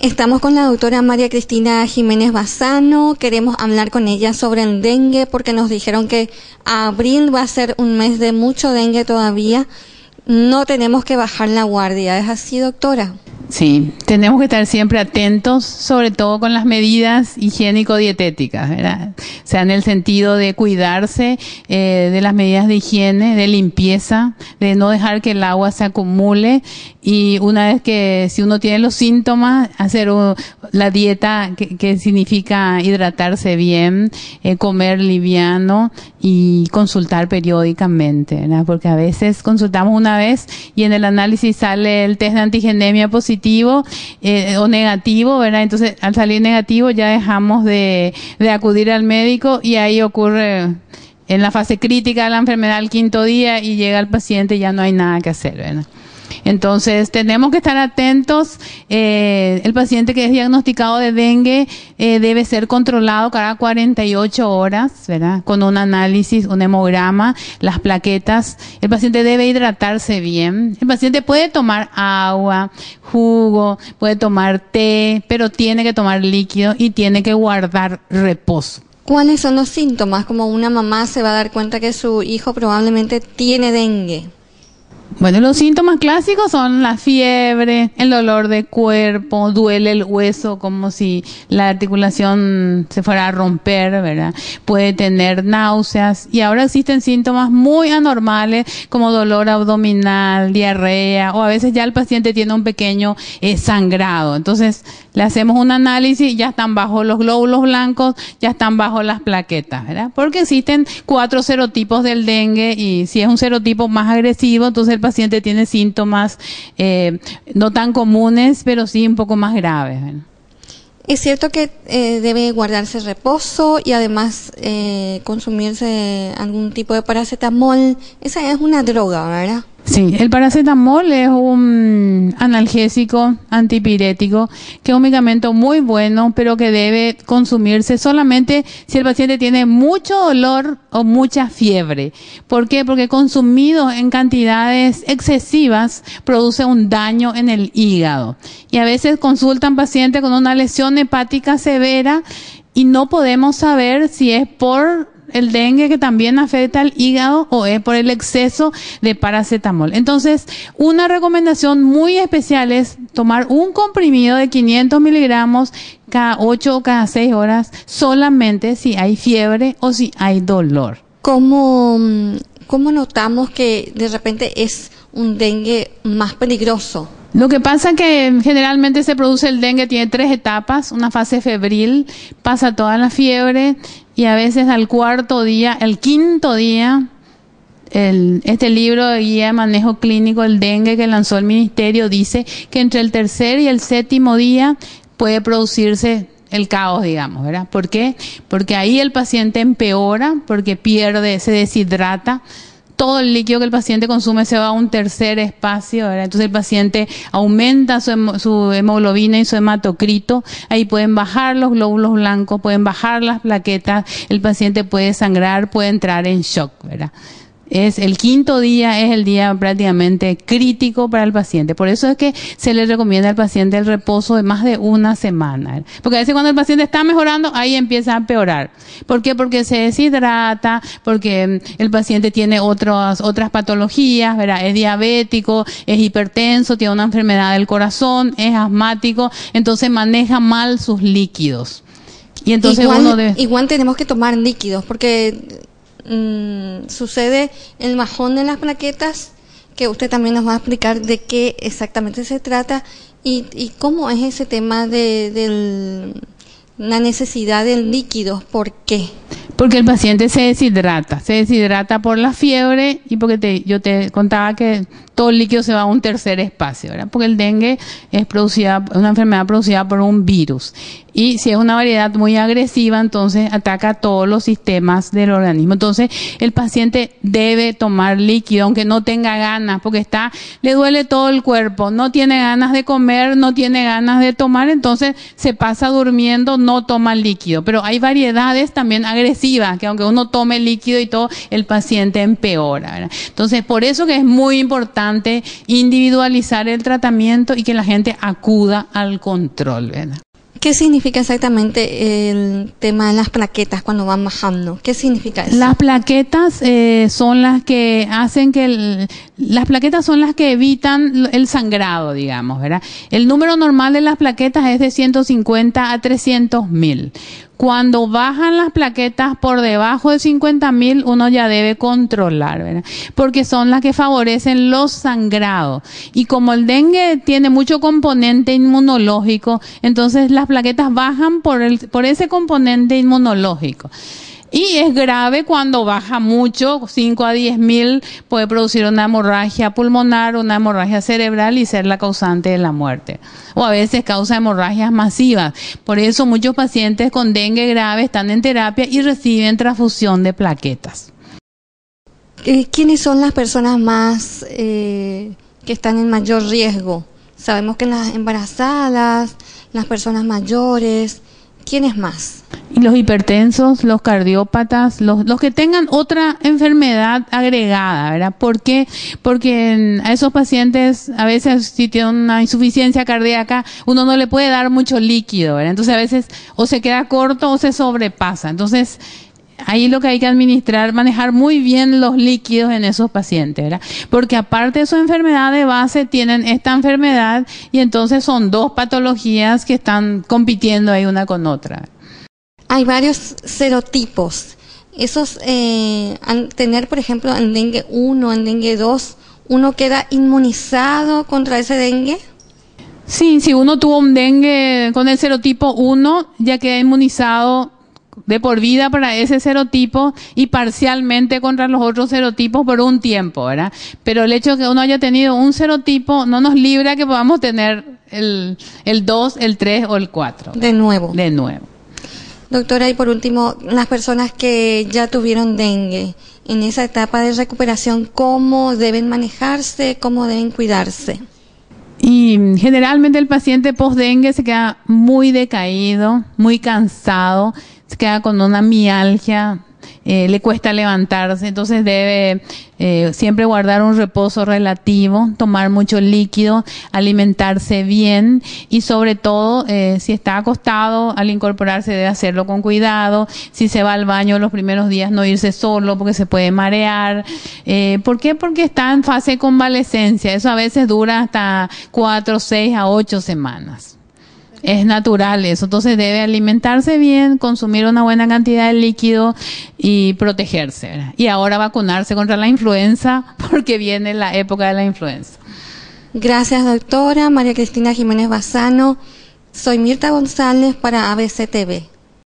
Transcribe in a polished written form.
Estamos con la doctora María Cristina Jiménez Bassano. Queremos hablar con ella sobre el dengue porque nos dijeron que abril va a ser un mes de mucho dengue todavía. No tenemos que bajar la guardia. ¿Es así, doctora? Sí, tenemos que estar siempre atentos, sobre todo con las medidas higiénico-dietéticas, ¿verdad? O sea, en el sentido de cuidarse de las medidas de higiene, de limpieza, de no dejar que el agua se acumule y una vez que, si uno tiene los síntomas, hacer la dieta que significa hidratarse bien, comer liviano y consultar periódicamente, ¿verdad? Porque a veces consultamos una vez y en el análisis sale el test de antigenemia positivo o negativo, ¿verdad? Entonces, al salir negativo ya dejamos de acudir al médico y ahí ocurre en la fase crítica de la enfermedad al 5.º día y llega el paciente y ya no hay nada que hacer, ¿verdad? Entonces, tenemos que estar atentos. El paciente que es diagnosticado de dengue debe ser controlado cada 48 horas, ¿verdad? Con un análisis, un hemograma, las plaquetas. El paciente debe hidratarse bien. El paciente puede tomar agua, jugo, puede tomar té, pero tiene que tomar líquido y tiene que guardar reposo. ¿Cuáles son los síntomas? Como una mamá se va a dar cuenta que su hijo probablemente tiene dengue. Bueno, los síntomas clásicos son la fiebre, el dolor de cuerpo, duele el hueso como si la articulación se fuera a romper, ¿verdad? Puede tener náuseas y ahora existen síntomas muy anormales como dolor abdominal, diarrea o a veces ya el paciente tiene un pequeño sangrado. Entonces le hacemos un análisis y ya están bajo los glóbulos blancos, ya están bajo las plaquetas, ¿verdad? Porque existen 4 serotipos del dengue y si es un serotipo más agresivo, entonces el paciente tiene síntomas no tan comunes, pero sí un poco más graves, ¿verdad? Es cierto que debe guardarse reposo y además consumirse algún tipo de paracetamol. Esa es una droga, ¿verdad? Sí, el paracetamol es un analgésico antipirético que es un medicamento muy bueno, pero que debe consumirse solamente si el paciente tiene mucho dolor o mucha fiebre. ¿Por qué? Porque consumido en cantidades excesivas produce un daño en el hígado. Y a veces consultan pacientes con una lesión hepática severa y no podemos saber si es por el dengue que también afecta al hígado o es por el exceso de paracetamol. Entonces, una recomendación muy especial es tomar un comprimido de 500 miligramos cada 8 o cada 6 horas solamente si hay fiebre o si hay dolor. ¿Cómo notamos que de repente es un dengue más peligroso? Lo que pasa es que generalmente se produce el dengue, tiene 3 etapas, una fase febril, pasa toda la fiebre y a veces al 4.º día, el 5.º día, este libro de guía de manejo clínico del dengue que lanzó el ministerio dice que entre el 3.er y el 7.º día puede producirse el caos, digamos, ¿verdad? ¿Por qué? Porque ahí el paciente empeora, porque pierde, se deshidrata. Todo el líquido que el paciente consume se va a un tercer espacio, ¿verdad? Entonces el paciente aumenta su hemoglobina y su hematocrito. Ahí pueden bajar los glóbulos blancos, pueden bajar las plaquetas. El paciente puede sangrar, puede entrar en shock, ¿verdad? El 5.º día es el día prácticamente crítico para el paciente. Por eso es que se le recomienda al paciente el reposo de más de una semana. Porque a veces cuando el paciente está mejorando, ahí empieza a empeorar. ¿Por qué? Porque se deshidrata, porque el paciente tiene otras patologías, ¿verdad? Es diabético, es hipertenso, tiene una enfermedad del corazón, es asmático, entonces maneja mal sus líquidos. Y entonces igual tenemos que tomar líquidos, porque sucede el bajón de las plaquetas, que usted también nos va a explicar de qué exactamente se trata y cómo es ese tema de la necesidad de líquidos. ¿Por qué? Porque el paciente se deshidrata por la fiebre y porque yo te contaba que todo el líquido se va a un tercer espacio, ¿verdad? Porque el dengue es una enfermedad producida por un virus. y si es una variedad muy agresiva, entonces ataca todos los sistemas del organismo. Entonces, el paciente debe tomar líquido, aunque no tenga ganas, porque le duele todo el cuerpo, no tiene ganas de comer, no tiene ganas de tomar, entonces se pasa durmiendo, no toma líquido. Pero hay variedades también agresivas, que aunque uno tome líquido y todo, el paciente empeora, ¿verdad? Entonces, por eso que es muy importante individualizar el tratamiento y que la gente acuda al control, ¿verdad? ¿Qué significa exactamente el tema de las plaquetas cuando van bajando? ¿Qué significa eso? Las plaquetas son las que hacen que las plaquetas son las que evitan el sangrado, digamos, ¿verdad? El número normal de las plaquetas es de 150 a 300.000. Cuando bajan las plaquetas por debajo de 50.000, uno ya debe controlar, ¿verdad? Porque son las que favorecen los sangrados. Y como el dengue tiene mucho componente inmunológico, entonces las plaquetas bajan por ese componente inmunológico. Y es grave cuando baja mucho, 5 a 10.000, puede producir una hemorragia pulmonar, una hemorragia cerebral y ser la causante de la muerte. O a veces causa hemorragias masivas. Por eso muchos pacientes con dengue grave están en terapia y reciben transfusión de plaquetas. ¿Quiénes son las personas más que están en mayor riesgo? Sabemos que las embarazadas, las personas mayores, ¿quiénes más? Los hipertensos, los cardiópatas, los que tengan otra enfermedad agregada, ¿verdad? ¿Por qué? Porque a esos pacientes, a veces si tienen una insuficiencia cardíaca, uno no le puede dar mucho líquido, ¿verdad? Entonces a veces o se queda corto o se sobrepasa. Entonces, ahí lo que hay que administrar, manejar muy bien los líquidos en esos pacientes, ¿verdad? Porque aparte de su enfermedad de base, tienen esta enfermedad y entonces son dos patologías que están compitiendo ahí una con otra. Hay varios serotipos. Esos, al tener, por ejemplo, en dengue 1, en dengue 2, ¿uno queda inmunizado contra ese dengue? Sí, si uno tuvo un dengue con el serotipo 1, ya queda inmunizado de por vida para ese serotipo y parcialmente contra los otros serotipos por un tiempo, ¿verdad? Pero el hecho de que uno haya tenido un serotipo no nos libra que podamos tener el 2, el 3 o el 4. De nuevo. De nuevo. Doctora, y por último, las personas que ya tuvieron dengue, en esa etapa de recuperación, ¿cómo deben manejarse? ¿Cómo deben cuidarse? Y generalmente el paciente post-dengue se queda muy decaído, muy cansado, se queda con una mialgia, le cuesta levantarse, entonces debe siempre guardar un reposo relativo, tomar mucho líquido, alimentarse bien y sobre todo si está acostado al incorporarse debe hacerlo con cuidado, si se va al baño los primeros días no irse solo porque se puede marear. ¿Por qué? Porque está en fase de convalescencia, eso a veces dura hasta 4, 6 a 8 semanas. Es natural eso, entonces debe alimentarse bien, consumir una buena cantidad de líquido y protegerse, ¿verdad? Y ahora vacunarse contra la influenza porque viene la época de la influenza. Gracias, doctora María Cristina Jiménez Bassano. Soy Mirta González para ABC TV.